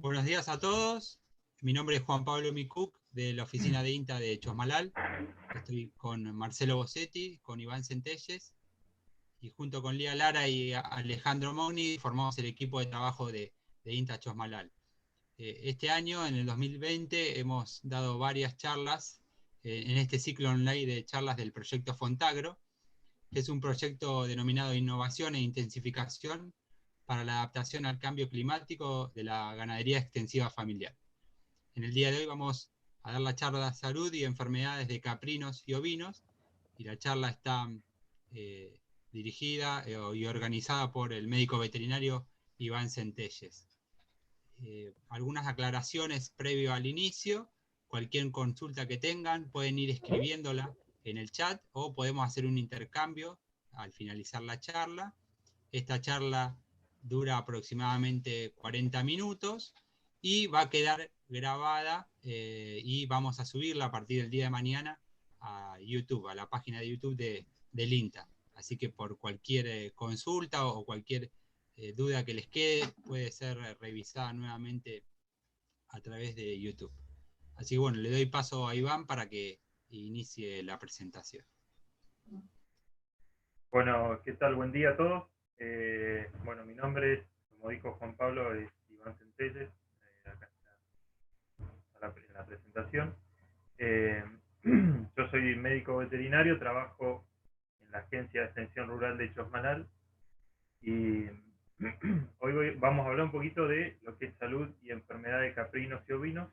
Buenos días a todos. Mi nombre es Juan Pablo Micuc, de la oficina de INTA de Chosmalal. Estoy con Marcelo Bossetti, con Iván Centelles, y junto con Lía Lara y Alejandro Mogni formamos el equipo de trabajo de INTA Chosmalal. Este año, en el 2020, hemos dado varias charlas en este ciclo online de charlas del proyecto Fontagro, que es un proyecto denominado Innovación e Intensificación para la adaptación al cambio climático de la ganadería extensiva familiar. En el día de hoy vamos a dar la charla de salud y enfermedades de caprinos y ovinos, y la charla está eh, dirigida y organizada por el médico veterinario Iván Centelles. Algunas aclaraciones previo al inicio. Cualquier consulta que tengan pueden ir escribiéndola en el chat o podemos hacer un intercambio al finalizar la charla. Esta charla dura aproximadamente 40 minutos y va a quedar grabada y vamos a subirla a partir del día de mañana a YouTube, a la página de YouTube del INTA. Así que por cualquier consulta o cualquier duda que les quede puede ser revisada nuevamente a través de YouTube. Así que bueno, le doy paso a Iván para que inicie la presentación. Bueno, ¿qué tal? Buen día a todos. Bueno, mi nombre es, como dijo Juan Pablo, es Iván Centelles. Acá está en la presentación. Yo soy médico veterinario, trabajo en la Agencia de Extensión Rural de Chosmalal y hoy vamos a hablar un poquito de lo que es salud y enfermedad de caprinos y ovinos,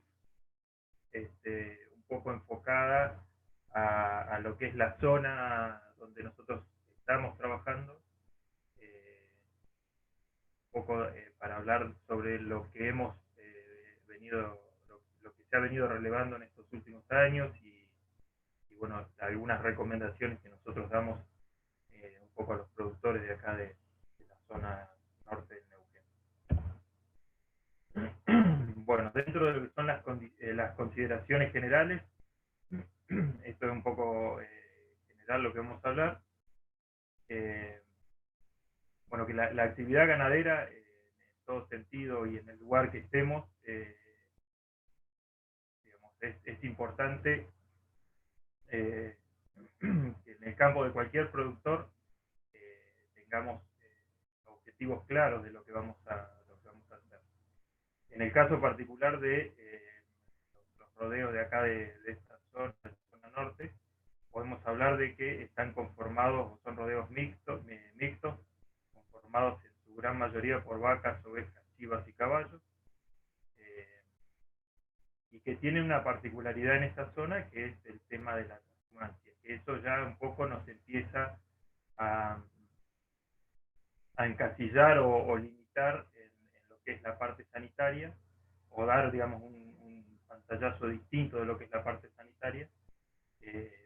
un poco enfocada a lo que es la zona donde nosotros estamos trabajando, un poco para hablar sobre lo que hemos lo que se ha venido relevando en estos últimos años y bueno, algunas recomendaciones que nosotros damos un poco a los productores de acá de la zona norte del Neuquén. Bueno, dentro de lo que son las consideraciones generales, esto es un poco general lo que vamos a hablar. Bueno, que la actividad ganadera, en todo sentido y en el lugar que estemos, digamos, es importante que en el campo de cualquier productor tengamos objetivos claros de lo que vamos a hacer. En el caso particular de los rodeos de acá de esta zona norte, podemos hablar de que están conformados, o son rodeos mixtos, conformados en su gran mayoría por vacas, ovejas, chivas y caballos, y que tienen una particularidad en esta zona que es el tema de la transhumancia, que eso ya un poco nos empieza a encasillar o limitar en lo que es la parte sanitaria, o dar, digamos, un pantallazo distinto de lo que es la parte sanitaria,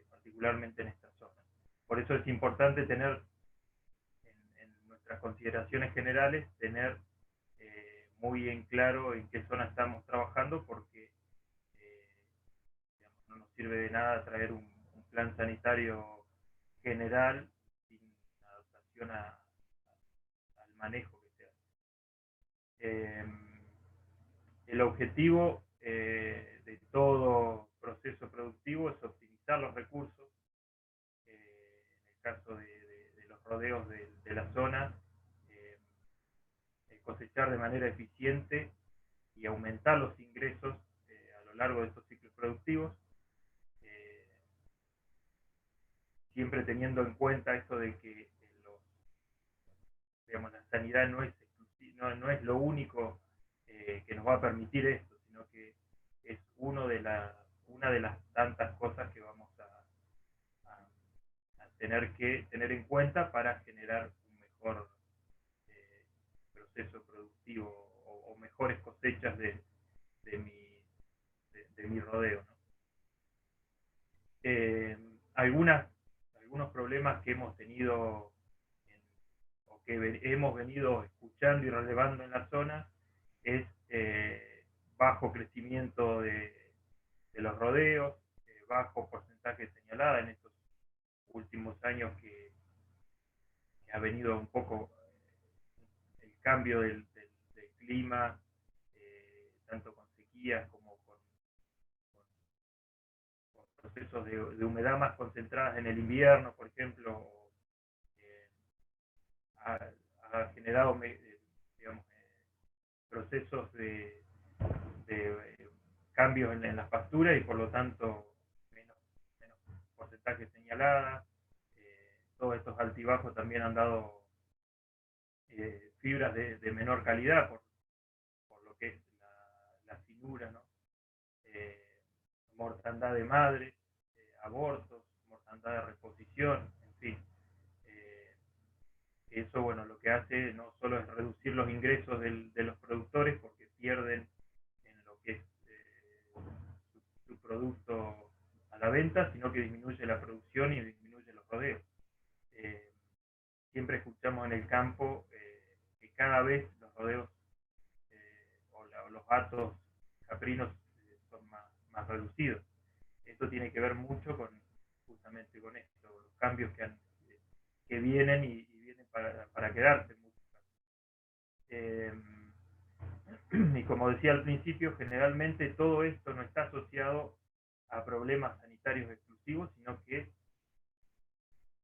particularmente en esta zona. Por eso es importante tener en nuestras consideraciones generales, tener muy en claro en qué zona estamos trabajando, porque digamos, no nos sirve de nada traer un plan sanitario general sin adaptación al manejo que se hace. El objetivo de todo proceso productivo es optimizar los recursos. En el caso de los rodeos de la zona, cosechar de manera eficiente y aumentar los ingresos a lo largo de estos ciclos productivos, siempre teniendo en cuenta esto de que digamos, la sanidad no es lo único que nos va a permitir esto, sino que es una de las tantas cosas que vamos a tener que tener en cuenta para generar un mejor proceso productivo o mejores cosechas de mi rodeo, ¿no? Algunos problemas que hemos tenido o que hemos venido escuchando y relevando en la zona es bajo crecimiento de los rodeos, bajo porcentaje señalada en estos últimos años que ha venido un poco el cambio del clima, tanto con sequías como con procesos de humedad más concentradas en el invierno, por ejemplo, ha, ha generado digamos, procesos de cambios en las pasturas y por lo tanto menos porcentaje señalada. Todos estos altibajos también han dado fibras de menor calidad por lo que es la finura, ¿no? Mortandad de madre, abortos, mortandad de reposición, en fin. Eso, bueno, lo que hace no solo es reducir los ingresos de los productores porque pierden en lo que es su producto a la venta, sino que disminuye la producción y disminuye los rodeos. Siempre escuchamos en el campo que cada vez los rodeos o los hatos caprinos son más reducidos. Esto tiene que ver mucho justamente con esto, los cambios que vienen y vienen para quedarse en muchos casos. Y como decía al principio, generalmente todo esto no está asociado a problemas sanitarios exclusivos, sino que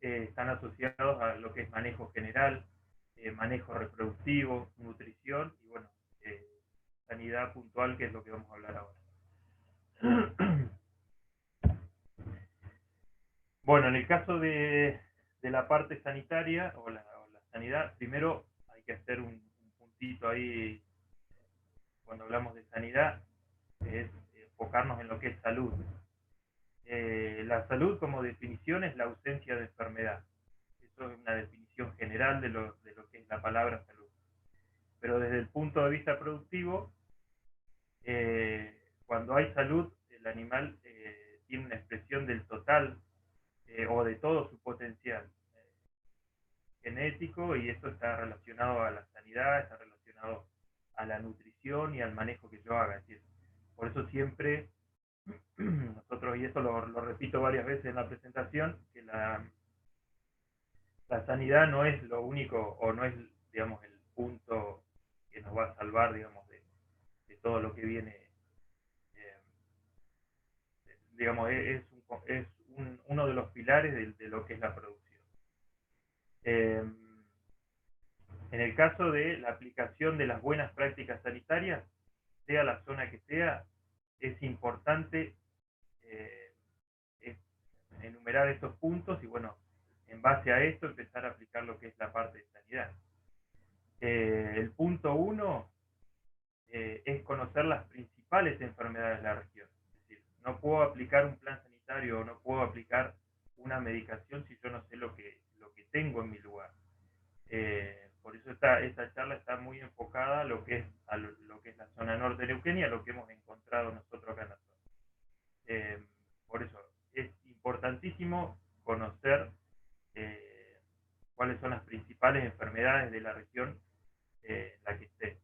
están asociados a lo que es manejo general, manejo reproductivo, nutrición y bueno, sanidad puntual, que es lo que vamos a hablar ahora. Bueno, en el caso de la parte sanitaria o la sanidad, primero hay que hacer un puntito ahí cuando hablamos de sanidad, es enfocarnos en lo que es salud. La salud como definición es la ausencia de enfermedad. Eso es una definición general de lo que es la palabra salud. Pero desde el punto de vista productivo, cuando hay salud, el animal tiene una expresión del total o de todo su potencial genético, y esto está relacionado a la sanidad, está relacionado a la nutrición y al manejo que yo haga. Es decir, por eso siempre nosotros, y esto lo repito varias veces en la presentación, que la sanidad no es lo único o no es, digamos, el punto que nos va a salvar, digamos, de todo lo que viene, digamos, es uno de los pilares de lo que es la producción. En el caso de la aplicación de las buenas prácticas sanitarias, sea la zona que sea, es importante enumerar estos puntos y bueno, en base a esto empezar a aplicar lo que es la parte de sanidad. El punto 1 es conocer las principales enfermedades de la región. Es decir, no puedo aplicar un plan sanitario o no puedo aplicar una medicación si yo no sé lo que tengo en mi lugar. Por eso esta charla está muy enfocada a lo que es la zona norte de Neuquén y a lo que hemos encontrado nosotros acá en la zona. Por eso es importantísimo conocer cuáles son las principales enfermedades de la región en la que esté,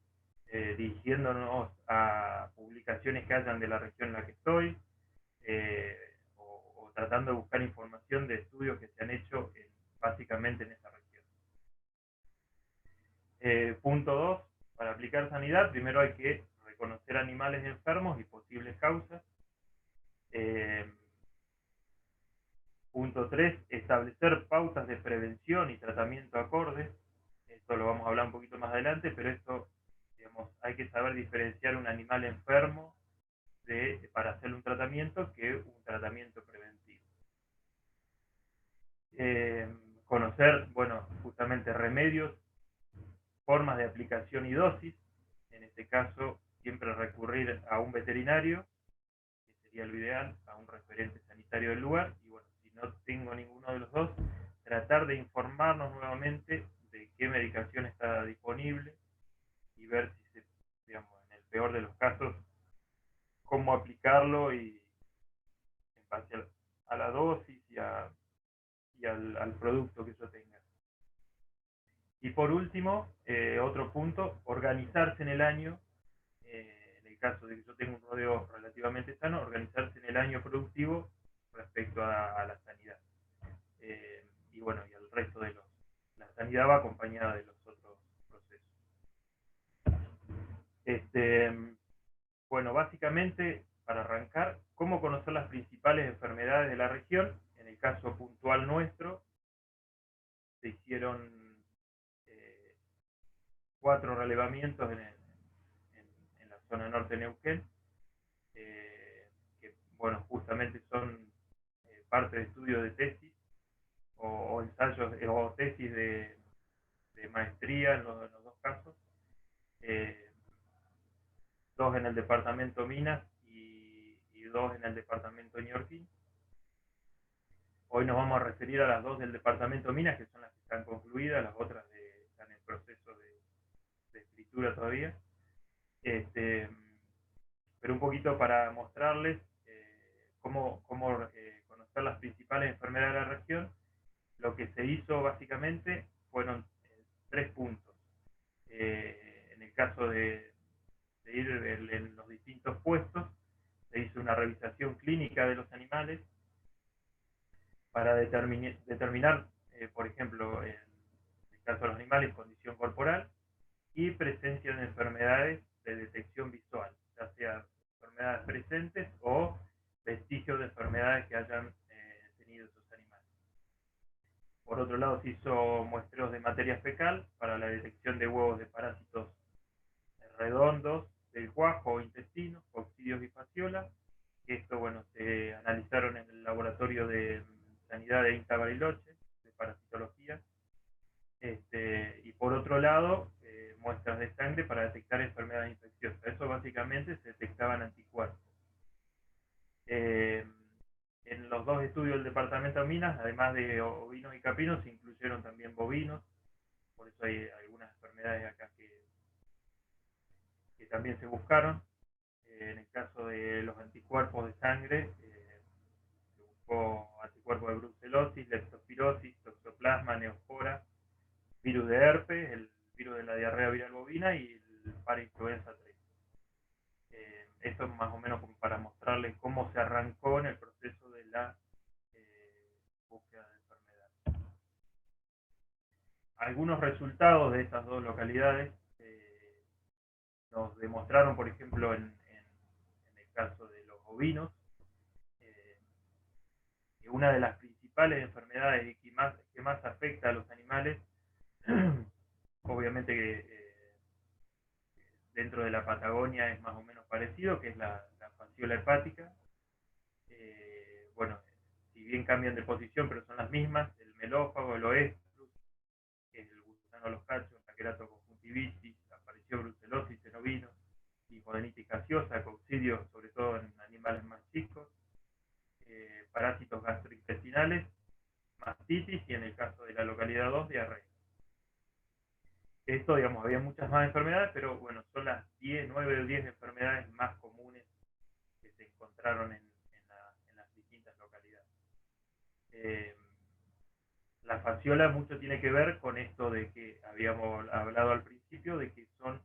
dirigiéndonos a publicaciones que hayan de la región en la que estoy, o tratando de buscar información de estudios que se han hecho básicamente en esa región. Punto 2, para aplicar sanidad, primero hay que reconocer animales enfermos y posibles causas. Punto 3, establecer pautas de prevención y tratamiento acorde. Esto lo vamos a hablar un poquito más adelante, pero esto, digamos, hay que saber diferenciar un animal enfermo para hacerle un tratamiento que un tratamiento preventivo. Conocer, bueno, justamente remedios, formas de aplicación y dosis. En este caso, siempre recurrir a un veterinario, que sería lo ideal, a un referente sanitario del lugar, y bueno, si no tengo ninguno de los dos, tratar de informarnos nuevamente de qué medicación está disponible y ver si digamos, en el peor de los casos, cómo aplicarlo y en base a la dosis y al producto que yo tenga. Y por último, otro punto, organizarse en el año, en el caso de que yo tenga un rodeo relativamente sano, organizarse en el año productivo respecto a la sanidad. Y bueno, y al resto de la sanidad va acompañada de los otros procesos. Bueno, básicamente, para arrancar, ¿cómo conocer las principales enfermedades de la región? En el caso puntual nuestro, se hicieron 4 relevamientos en la zona norte de Neuquén, que, bueno, justamente son parte de estudio de tesis o ensayos o tesis de maestría en los dos casos. 2 en el departamento Minas y 2 en el departamento Ñorquín. Hoy nos vamos a referir a las 2 del departamento Minas, que son las que están concluidas, las otras están en proceso de escritura todavía. Pero un poquito para mostrarles cómo conocer las principales enfermedades de la región. Lo que se hizo básicamente fueron 3 puntos. En el caso de ir en los distintos puestos, se hizo una revisación clínica de los animales para determinar por ejemplo, en el caso de los animales, condición corporal y presencia de enfermedades de detección visual, ya sea enfermedades presentes o vestigios de enfermedades que hayan tenido esos animales. Por otro lado, se hizo muestreos de materia fecal para la detección de huevos de parásitos redondos del cuajo o intestino, coccidios y fasciola. Esto, bueno, se analizaron en el laboratorio de sanidad de INTA Bariloche, de parasitología. Y por otro lado, muestras de sangre para detectar enfermedades infecciosas. Eso básicamente se detectaban anticuerpos. En los 2 estudios del departamento de Minas, además de ovinos y caprinos, se incluyeron también bovinos. Por eso hay algunas enfermedades acá que también se buscaron. En el caso de los anticuerpos de sangre, se buscó anticuerpos de brucelosis, leptospirosis, toxoplasma, neospora, virus de herpes, el virus de la diarrea viral bovina y el parainfluenza 3. Esto es más o menos como para mostrarles cómo se arrancó en el proceso de la búsqueda de enfermedad. Algunos resultados de estas 2 localidades nos demostraron, por ejemplo, en el caso de los ovinos, que una de las principales enfermedades que más afecta a los animales, obviamente que dentro de la Patagonia es más o menos parecido, que es la fasciola hepática. Bueno, si bien cambian de posición, pero son las mismas: el melófago, el oestrus, que es el gusano de los cachos, la queratoconjuntivitis, apareció brucelosis en ovinos, linfodenitis gaseosa, coccidios, sobre todo en animales más chicos, parásitos gastrointestinales, mastitis y en el caso de la localidad 2, diarrea. Esto, digamos, había muchas más enfermedades, pero bueno, son las 9 o 10 enfermedades más comunes que se encontraron en las distintas localidades. La fasciola mucho tiene que ver con esto de que habíamos hablado al principio, de que son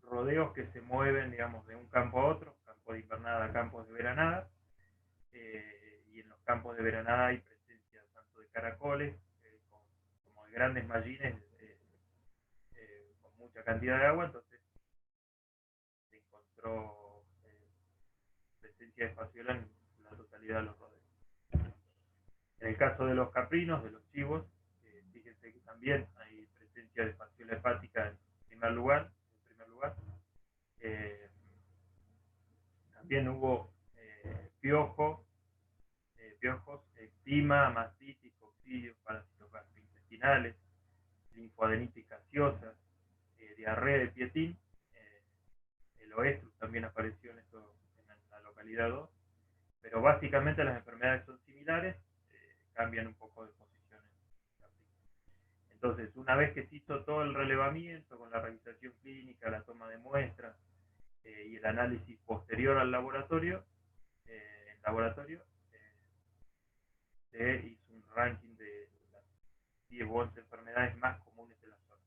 rodeos que se mueven, digamos, de un campo a otro, campo de invernada a campos de veranada, y en los campos de veranada hay presencia tanto de caracoles como de grandes mallines con mucha cantidad de agua. Entonces se encontró presencia de fasciola en la totalidad de los rodeos. En el caso de los caprinos, de los chivos, fíjense que también hay presencia de fasciola hepática en primer lugar. También hubo piojos, eczema, mastitis, coccidios, parásitos gastrointestinales, linfodenitis gaseosa, diarrea de Pietín, el oestrus también apareció en la localidad 2, pero básicamente las enfermedades son similares, cambian un poco de posición. Entonces, una vez que se hizo todo el relevamiento con la revisación clínica, la toma de muestras y el análisis posterior al laboratorio, se hizo un ranking de las 10 o 11 enfermedades más comunes de la zona.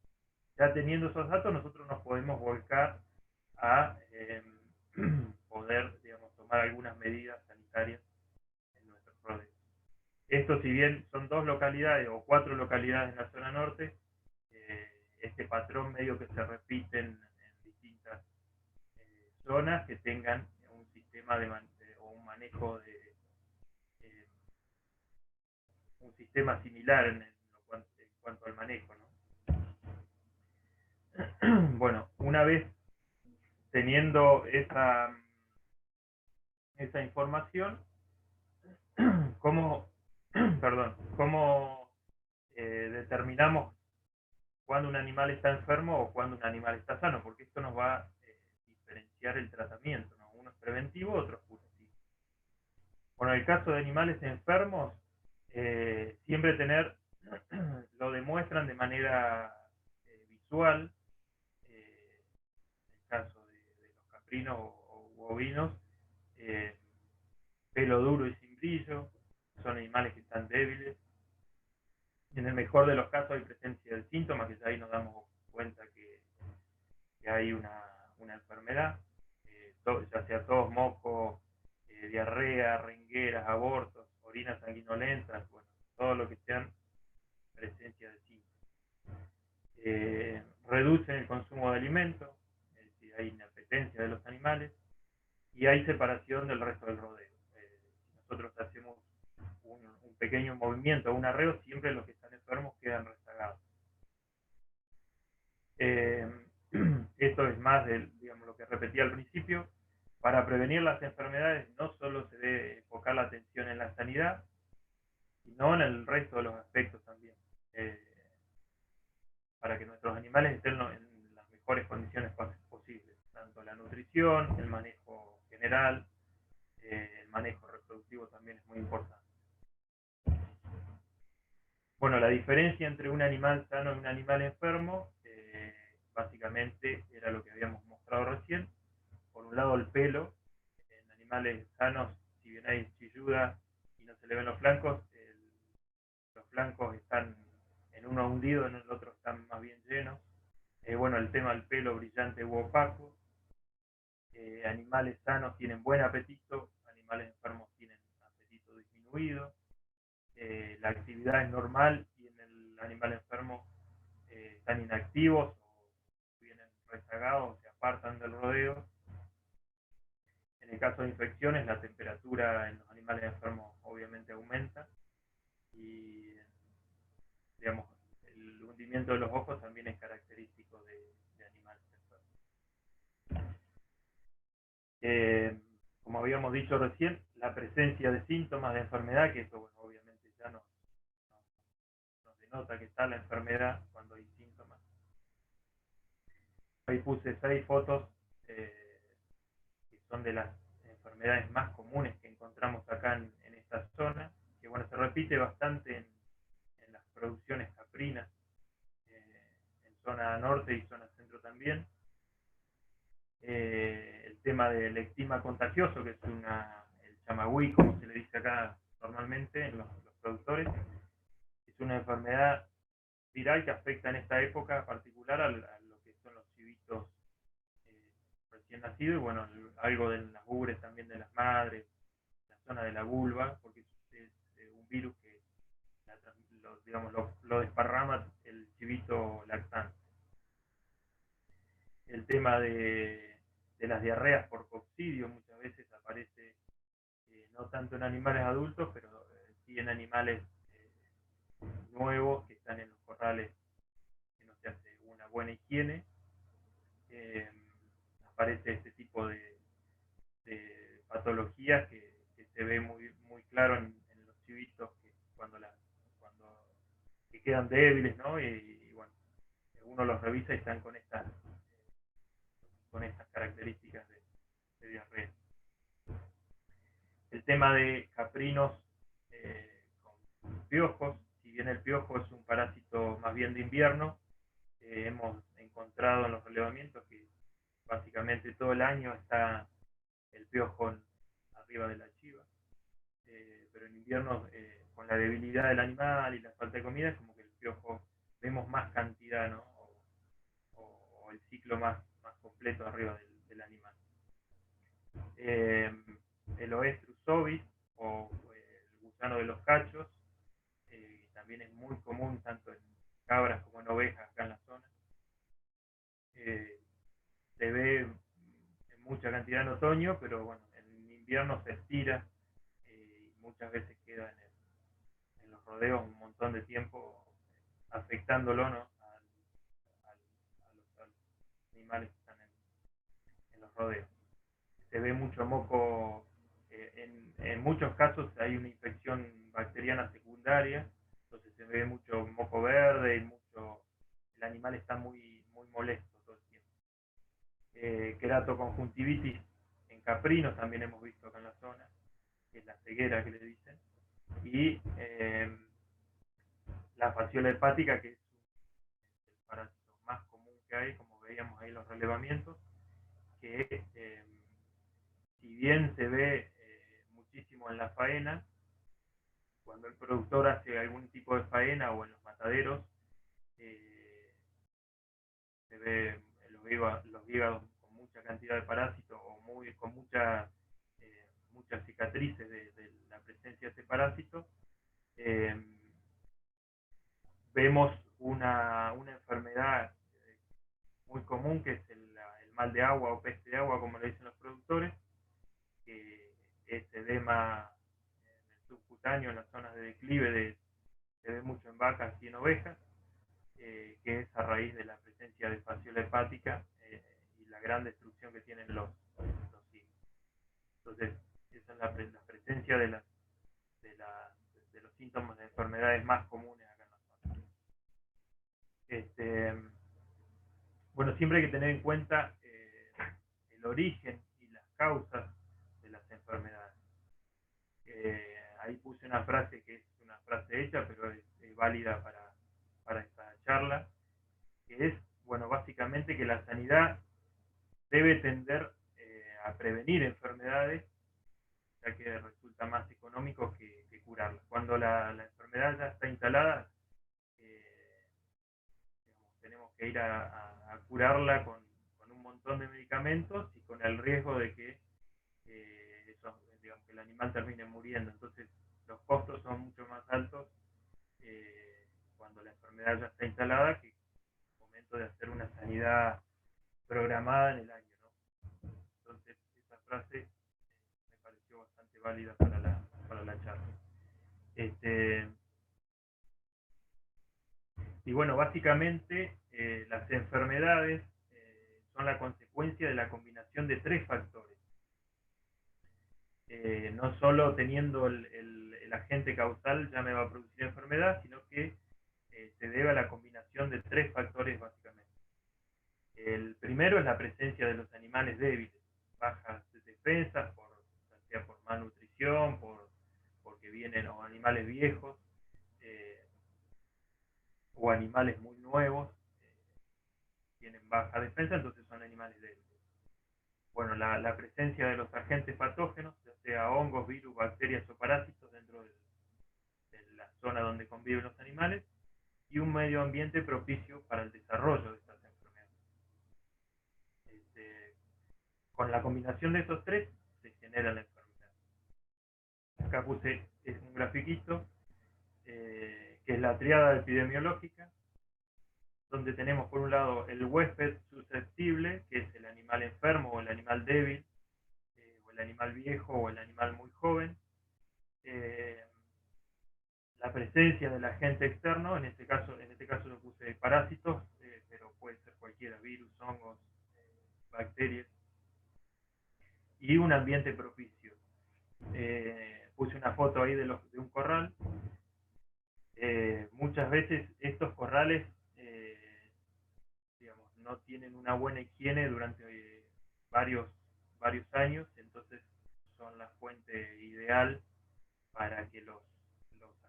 Ya teniendo esos datos, nosotros nos podemos volcar a poder, digamos, tomar algunas medidas sanitarias en nuestros rodeos. Esto, si bien son 2 localidades o 4 localidades en la zona norte, este patrón medio que se repite en distintas zonas que tengan un sistema o un manejo un sistema similar en cuanto al manejo, ¿no? Bueno, una vez teniendo esa información, ¿cómo, cómo determinamos cuándo un animal está enfermo o cuándo un animal está sano? Porque esto nos va a diferenciar el tratamiento, ¿no? Uno es preventivo, otro es curativo. Bueno, en el caso de animales enfermos, siempre lo demuestran de manera visual. En el caso de los caprinos o bovinos, pelo duro y sin brillo, son animales que están débiles. En el mejor de los casos hay presencia de síntomas, que ya ahí nos damos cuenta que hay una enfermedad, ya sea tos, moco, diarrea, rengueras, abortos, orinas sanguinolentas, bueno, todo lo que sean presencia de síntomas. Reducen el consumo de alimentos, es decir, hay inapetencia de los animales, y hay separación del resto del rodeo. Si nosotros hacemos un pequeño movimiento, un arreo, siempre los que están enfermos quedan rezagados. Esto es más de, digamos, lo que repetí al principio. Para prevenir las enfermedades no solo se debe enfocar la atención en la sanidad, sino en el resto de los aspectos también, para que nuestros animales estén en las mejores condiciones posibles, tanto la nutrición, el manejo general, el manejo reproductivo también es muy importante. Bueno, la diferencia entre un animal sano y un animal enfermo, básicamente era lo que habíamos mostrado recién. Por un lado, el pelo. En animales sanos, si bien hay chilluda y no se le ven los flancos están en uno hundido, en el otro están más bien llenos. Bueno, el tema del pelo brillante u opaco. Animales sanos tienen buen apetito, animales enfermos tienen apetito disminuido. La actividad es normal y en el animal enfermo están inactivos o vienen rezagados, se apartan del rodeo. En el caso de infecciones, la temperatura en los animales enfermos obviamente aumenta y, digamos, el hundimiento de los ojos también es característico de animales enfermos. Como habíamos dicho recién, la presencia de síntomas de enfermedad, que eso, bueno, obviamente ya nos denota que está la enfermedad cuando hay síntomas. Ahí puse 6 fotos que son de las enfermedades más comunes que encontramos acá en esta zona, que bueno, se repite bastante en las producciones caprinas, en zona norte y zona centro también. El tema del eczema contagioso, que es el chamagüí, como se le dice acá normalmente en los productores, es una enfermedad viral que afecta en esta época particular a lo que son los chivitos recién nacidos, y bueno, algo de las ubres también de las madres, la zona de la vulva, porque es un virus que lo desparrama el chivito lactante. El tema de las diarreas por coccidio muchas veces aparece no tanto en animales adultos, pero sí en animales nuevos que están en los corrales, que no se hace una buena higiene. Aparece este tipo de patologías que se ve muy claro en los chivitos que cuando que quedan débiles, ¿no? Y bueno, uno los revisa y están con estas características de diarrea. El tema de caprinos con piojos, si bien el piojo es un parásito más bien de invierno, hemos encontrado en los relevamientos que básicamente todo el año está el piojo arriba de la chiva, pero en invierno con la debilidad del animal y la falta de comida es como que el piojo vemos más cantidad, ¿no? O el ciclo más completo arriba del animal. El Oestrus ovis o el gusano de los cachos también es muy común tanto en cabras como en ovejas acá en la zona. Se ve en mucha cantidad en otoño, pero bueno, en invierno se estira y muchas veces queda en los rodeos un montón de tiempo afectándolo, ¿no? A los animales que están en los rodeos. Se ve mucho moco, en muchos casos hay una infección bacteriana secundaria, entonces se ve mucho moco verde y el animal está muy, muy molesto todo el tiempo. Queratoconjuntivitis en caprinos también hemos visto acá en la zona, que es la ceguera que le dicen, y la fasciola hepática, que es el parásito más común que hay, como veíamos ahí en los relevamientos, que si bien se ve muchísimo en la faena, cuando el productor hace algún tipo de faena o en los mataderos, se ve los hígados con mucha cantidad de parásitos o con muchas cicatrices de la presencia de este parásito. Vemos una enfermedad muy común, que es el mal de agua o peste de agua, como le dicen los productores, que es edema en el subcutáneo, en las zonas de declive, se ve mucho en vacas y en ovejas, que es a raíz de la presencia de fasciola hepática y la gran destrucción que tienen los hígados. Entonces, esa es la presencia de los síntomas de enfermedades más comunes acá en la zona. Bueno, siempre hay que tener en cuenta el origen y las causas de las enfermedades. Ahí puse una frase que es una frase hecha, pero es válida para esta charla, que es, bueno, básicamente que la sanidad debe tender a prevenir enfermedades, ya que resulta más económico que curarlas. Cuando la enfermedad ya está instalada, tenemos que ir a curarla con un montón de medicamentos y con el riesgo de que que el animal termine muriendo. Entonces los costos son mucho más altos cuando la enfermedad ya está instalada, que el momento de hacer una sanidad programada en el año, ¿no? Entonces esa frase me pareció bastante válida para la charla. Y bueno, básicamente las enfermedades son la consecuencia de la combinación de tres factores. No solo teniendo el agente causal ya me va a producir enfermedad, sino que se debe a la combinación de tres factores básicamente. El primero es la presencia de los animales débiles, bajas defensas, ya sea por malnutrición, porque vienen o animales viejos, o animales muy nuevos, tienen baja defensa, entonces son animales débiles. Bueno, la presencia de los agentes patógenos, ya sea hongos, virus, bacterias o parásitos dentro de la zona donde conviven los animales, y un medio ambiente propicio para el desarrollo de estas enfermedades. Con la combinación de esos tres se genera la enfermedad. Acá puse un grafiquito que es la triada epidemiológica, donde tenemos por un lado el huésped susceptible, que es el animal enfermo o el animal débil, o el animal viejo o el animal muy joven, la presencia del agente externo, en este caso lo puse parásitos, pero puede ser cualquiera, virus, hongos, bacterias, y un ambiente propicio. Puse una foto ahí de un corral. Muchas veces estos corrales no tienen una buena higiene durante varios años, entonces son la fuente ideal para que los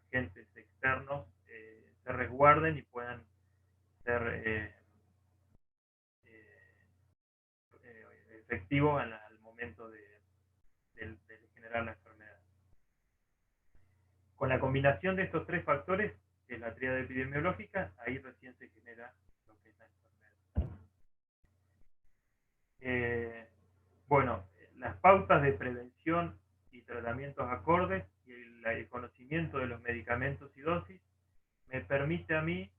agentes externos se resguarden y puedan ser efectivos al momento de generar la enfermedad. Con la combinación de estos tres factores, que es la tríada epidemiológica, ahí recién se genera lo que es la enfermedad. Bueno, las pautas de prevención y tratamientos acordes y el conocimiento de los medicamentos y dosis me permite a mí,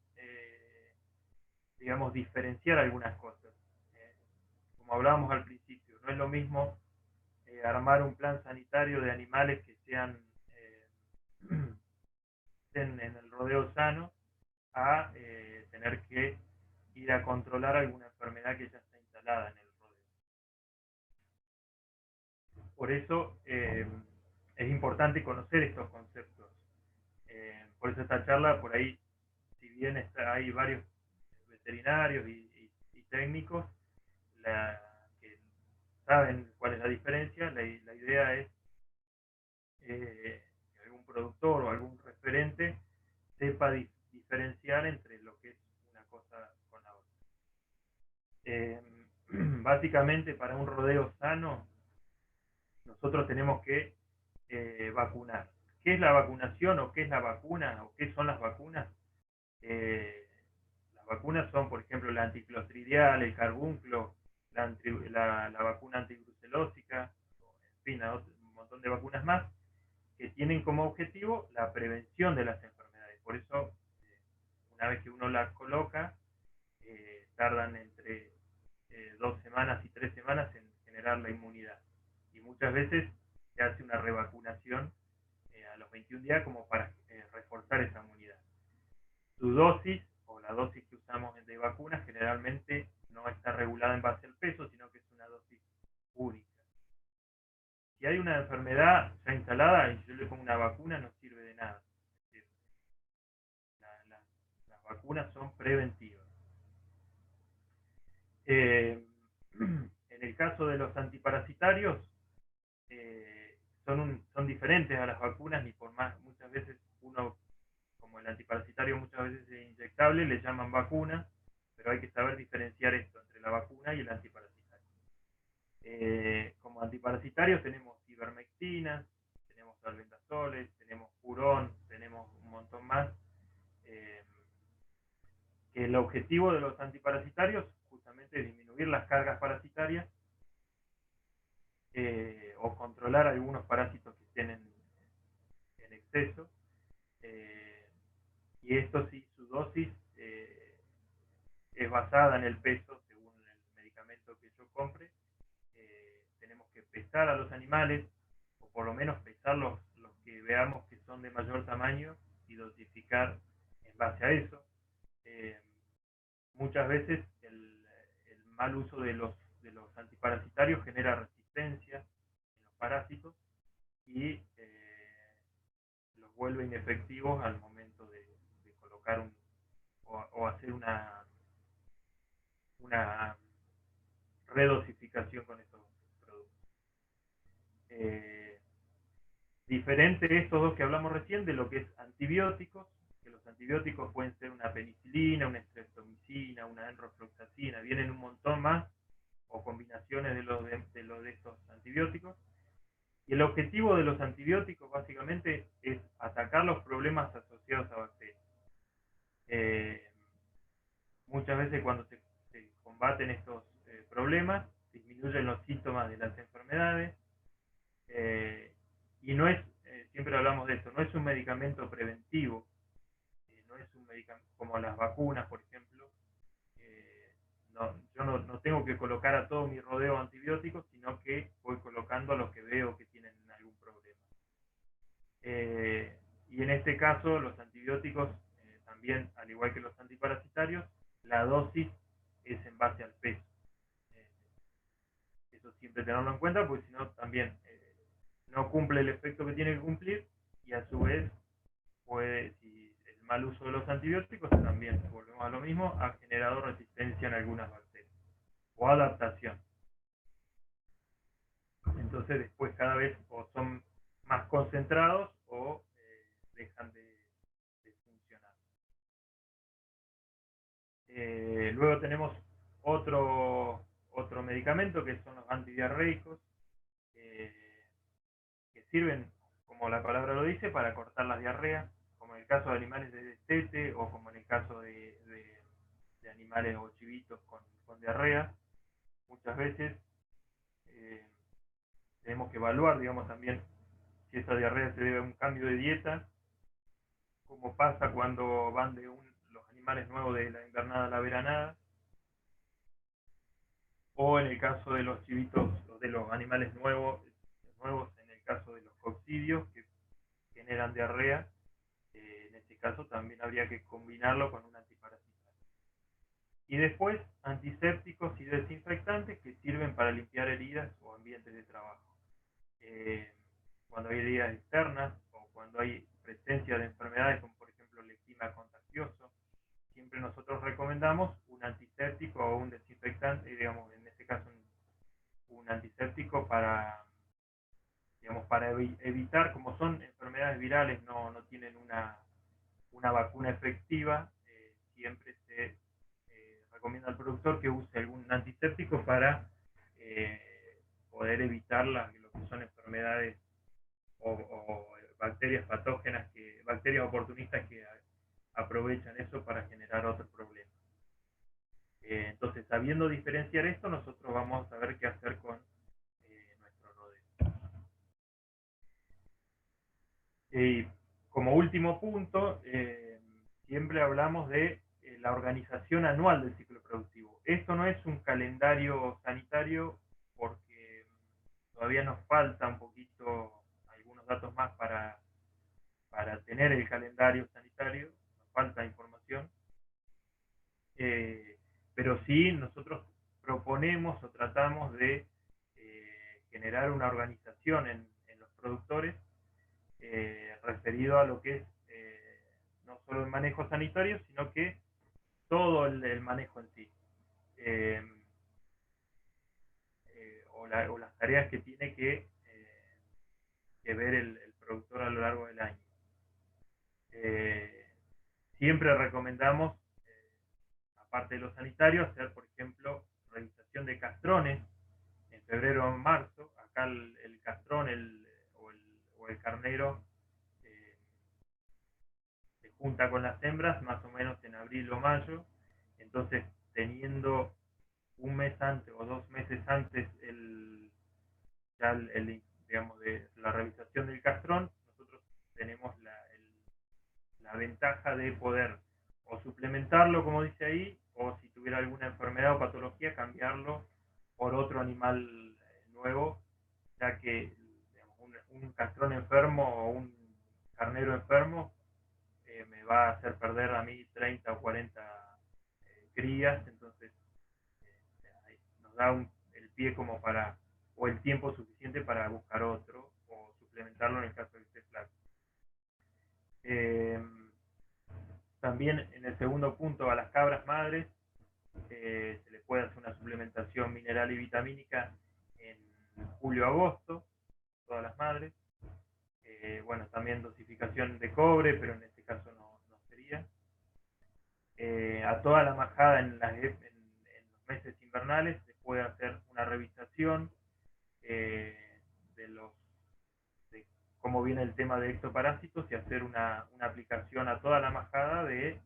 diferenciar algunas cosas. Como hablábamos al principio, no es lo mismo armar un plan sanitario de animales que sean estén en el rodeo sano a tener que ir a controlar alguna enfermedad que ya está instalada en el rodeo. Por eso es importante conocer estos conceptos. Por eso esta charla, por ahí, si bien hay varios veterinarios y técnicos que saben cuál es la diferencia, la idea es que algún productor o algún referente sepa diferenciar entre lo que es una cosa con la otra. Básicamente, para un rodeo sano, nosotros tenemos que vacunar. ¿Qué es la vacunación o qué es la vacuna o qué son las vacunas? Las vacunas son, por ejemplo, la anticlostridial, el carbunclo, la vacuna antibrucelósica, en fin, un montón de vacunas más que tienen como objetivo la prevención de las enfermedades. Por eso, una vez que uno las coloca, tardan entre 2 semanas y 3 semanas en generar la inmunidad. Y muchas veces se hace una revacunación a los 21 días como para reforzar esa inmunidad. Su dosis o la dosis que usamos de vacunas generalmente no está regulada en base al peso, sino que es una dosis única. Si hay una enfermedad ya instalada y yo le pongo una vacuna, no sirve de nada. Las vacunas son preventivas. En el caso de los antiparasitarios, son diferentes a las vacunas, ni por más, muchas veces uno, como el antiparasitario muchas veces es inyectable, le llaman vacuna, pero hay que saber diferenciar esto entre la vacuna y el antiparasitario. Como antiparasitarios tenemos ivermectina, tenemos albendazoles, tenemos purón, tenemos un montón más. Que el objetivo de los antiparasitarios justamente es disminuir las cargas parasitarias o controlar algunos parásitos que estén en exceso. Y esto sí, su dosis es basada en el peso según el medicamento que yo compre. Tenemos que pesar a los animales, o por lo menos pesar los que veamos que son de mayor tamaño y dosificar en base a eso. Muchas veces el mal uso de los antiparasitarios genera resistencia en los parásitos y los vuelve inefectivos al momento de colocar o hacer una redosificación con estos productos. Diferente estos dos que hablamos recién de lo que es antibióticos, que los antibióticos pueden ser una penicilina, una streptomicina, una enrofloxacina, vienen un montón más, o combinaciones de estos antibióticos. Y el objetivo de los antibióticos básicamente es atacar los problemas asociados a bacterias. Muchas veces cuando se combaten estos problemas, disminuyen los síntomas de las enfermedades, y no es, siempre hablamos de esto, no es un medicamento preventivo, no es un medicamento como las vacunas, por ejemplo. Yo no tengo que colocar a todo mi rodeo antibióticos, sino que voy colocando a los que veo que tienen algún problema. Y en este caso, los antibióticos, también, al igual que los antiparasitarios, la dosis es en base al peso. Eso siempre tenerlo en cuenta, porque si no, también no cumple el efecto que tiene que cumplir, y a su vez puede, si el mal uso de los antibióticos, también volvemos a lo mismo, ha generado resistencia en algunas bacterias o adaptación. Entonces después cada vez o son más concentrados o dejan de funcionar. Luego tenemos otro medicamento que son los antidiarreicos, que sirven, como la palabra lo dice, para cortar las diarreas, como en el caso de animales de destete o como en el caso de animales o chivitos con diarrea. Muchas veces tenemos que evaluar, digamos, también si esa diarrea se debe a un cambio de dieta, como pasa cuando van de los animales nuevos de la invernada a la veranada. o en el caso de los chivitos o de los animales nuevos, en el caso de los coccidios que generan diarrea, en este caso también habría que combinarlo con un antiparasitario. Y después, antisépticos y desinfectantes que sirven para limpiar heridas o ambientes de trabajo. Cuando hay heridas externas o cuando hay presencia de enfermedades como por ejemplo el eczema contagioso, siempre nosotros recomendamos un antiséptico o un desinfectante, digamos, en este caso un antiséptico para, digamos, para evitar, como son enfermedades virales, no tienen una vacuna efectiva, siempre se recomienda al productor que use algún antiséptico para poder evitar lo que son enfermedades o bacterias patógenas, bacterias oportunistas que aprovechan eso para generar otro problema. Entonces, sabiendo diferenciar esto, nosotros vamos a ver qué hacer con nuestro rodeo. Y como último punto, siempre hablamos de la organización anual del ciclo productivo. Esto no es un calendario sanitario porque todavía nos falta un poquito, algunos datos más para tener el calendario sanitario, nos falta información, pero sí nosotros proponemos o tratamos de generar una organización en los productores referido a lo que es no solo el manejo sanitario, sino que todo el manejo en sí. O las tareas que tiene que ver el productor a lo largo del año. Siempre recomendamos, aparte de lo sanitario, hacer, por ejemplo, realización de castrones en febrero o en marzo. Acá el castrón o el carnero se junta con las hembras más o menos en abril o mayo. Entonces, teniendo un mes antes o 2 meses antes digamos, de la realización del castrón, nosotros tenemos la ventaja de poder o suplementarlo, como dice ahí, o si tuviera alguna enfermedad o patología, cambiarlo por otro animal nuevo, ya que digamos, un castrón enfermo o un carnero enfermo me va a hacer perder a mí 30 o 40 crías, entonces nos da el pie como para, o el tiempo suficiente para buscar otro, o suplementarlo en el caso de que esté flaco. También en el segundo punto, a las cabras madres se le puede hacer una suplementación mineral y vitamínica en julio-agosto, todas las madres. Bueno, también dosificación de cobre, pero en este caso no sería. A toda la majada en los meses invernales se puede hacer una revisación de cómo viene el tema de ectoparásitos y hacer una aplicación a toda la majada de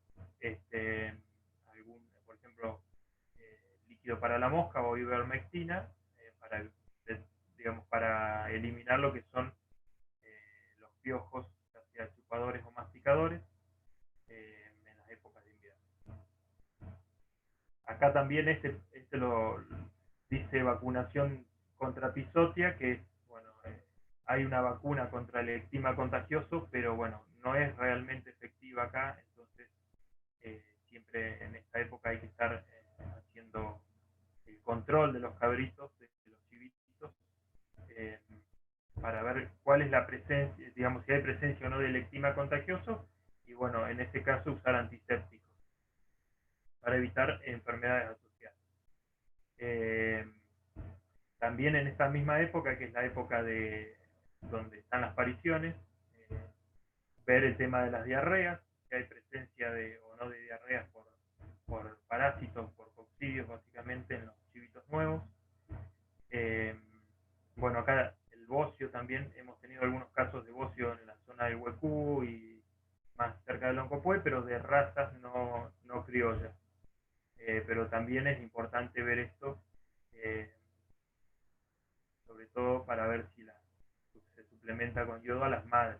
por ejemplo, líquido para la mosca o ivermectina para eliminar lo que son los piojos, ya sea chupadores o masticadores, en las épocas de invierno. Acá también lo dice vacunación contra epizotia, que bueno, hay una vacuna contra el eczema contagioso, pero bueno, no es realmente efectiva acá, entonces siempre en esta época hay que estar haciendo el control de los cabritos, de los chivitos, para ver cuál es la presencia, digamos, si hay presencia o no del eczema contagioso, y bueno, en este caso usar antisépticos para evitar enfermedades asociadas. También en esta misma época, que es la época donde están las pariciones, ver el tema de las diarreas, si hay presencia o no de diarreas por parásitos, por coccidios básicamente en los chivitos nuevos. Bueno, acá el bocio también, hemos tenido algunos casos de bocio en la zona del Huecú y más cerca del Loncopué, pero de razas no criollas. Pero también es importante ver esto, sobre todo para ver si se suplementa con yodo a las madres,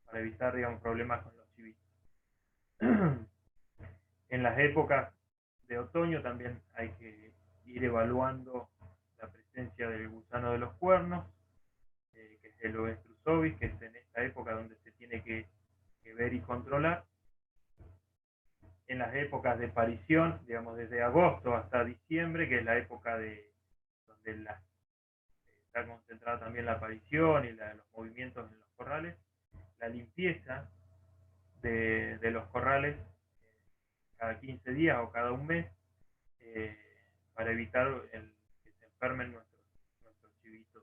para evitar, digamos, problemas con los chivitos. En las épocas de otoño también hay que ir evaluando la presencia del gusano de los cuernos, que es el Oves drusovis, que es en esta época donde se tiene que ver y controlar. En las épocas de parición, digamos desde agosto hasta diciembre, que es la época donde está concentrada también la aparición y los movimientos en los corrales, la limpieza de los corrales cada 15 días o cada un mes, para evitar que se enfermen nuestros chivitos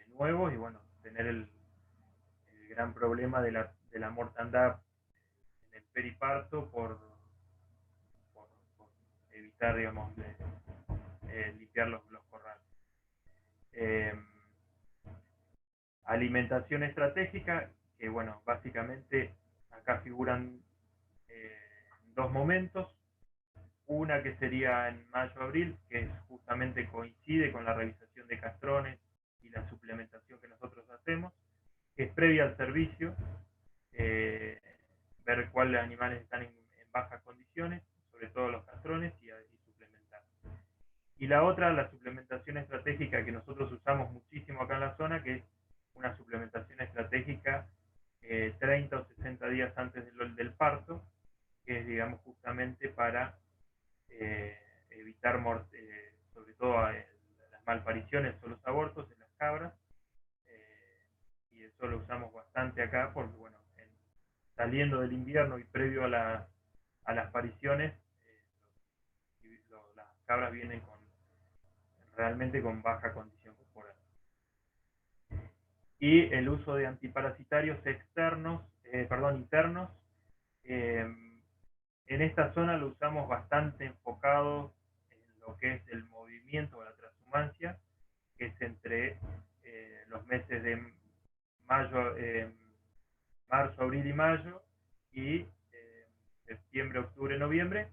nuevos y bueno, tener el gran problema de la mortandad en el periparto por evitar, digamos, limpiar los corrales. Alimentación estratégica, que bueno, básicamente acá figuran dos momentos. Una que sería en mayo-abril, que justamente coincide con la revisación de castrones y la suplementación que nosotros hacemos, que es previa al servicio, ver cuáles animales están en bajas condiciones, sobre todo los castrones, y suplementar. Y la otra, la suplementación estratégica que nosotros usamos muchísimo acá en la zona, que es una suplementación estratégica 30 o 60 días antes del parto, que es, digamos, justamente para evitar sobre todo las malpariciones o los abortos en las cabras, y eso lo usamos bastante acá porque, bueno, saliendo del invierno y previo a las pariciones, las cabras vienen realmente con baja condición corporal. Y el uso de antiparasitarios internos, en esta zona lo usamos bastante enfocado en lo que es el movimiento o la transhumancia, que es entre los meses de marzo, abril y mayo, y septiembre, octubre, noviembre.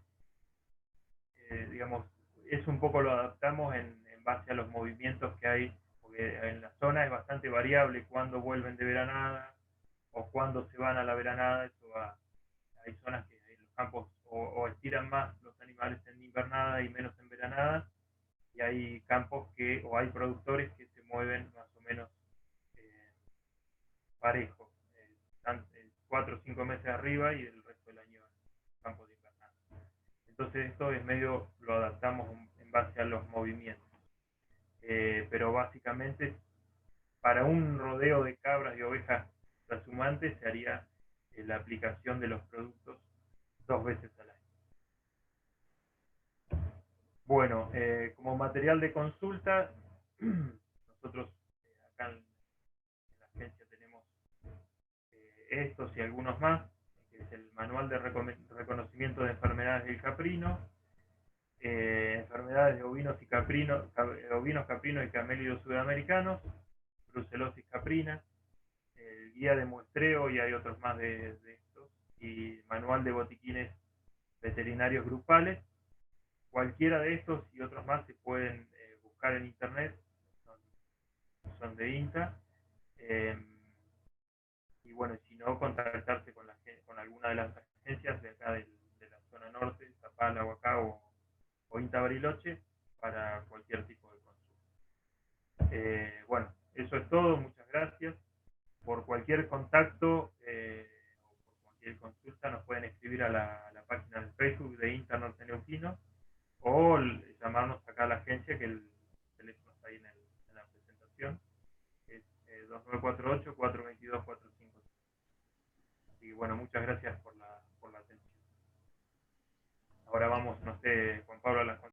Digamos, eso un poco lo adaptamos en base a los movimientos que hay, porque en la zona es bastante variable cuándo vuelven de veranada o cuándo se van a la veranada. Hay zonas que los campos o estiran más los animales en invernada y menos en veranada, y hay campos o hay productores que se mueven más o menos parejos, 4 o 5 meses arriba y el resto del año en campos de invernada. Entonces esto es medio, lo adaptamos en base a los movimientos. Pero básicamente para un rodeo de cabras y ovejas trashumantes se haría la aplicación de los productos 2 veces al año. Bueno, como material de consulta, nosotros acá en la agencia tenemos estos y algunos más, que es el manual de reconocimiento de enfermedades del caprino, enfermedades de ovinos, caprinos y camélidos sudamericanos, brucelosis caprina, el guía de muestreo, y hay otros más de estos, y manual de botiquines veterinarios grupales. Cualquiera de estos y otros más se pueden buscar en internet, son de INTA, y bueno, si no, contactarse con alguna de las agencias de acá de la zona norte, Zapala, Huacá o INTA Bariloche, para cualquier tipo de consulta. Bueno, eso es todo, muchas gracias. Por cualquier contacto o por cualquier consulta nos pueden escribir a la página de Facebook de INTA Norte Neuquino, o llamarnos acá a la agencia, que el teléfono está ahí en la presentación, es 2948-422-453. Y bueno, muchas gracias por la atención. Ahora vamos, no sé, Juan Pablo, a las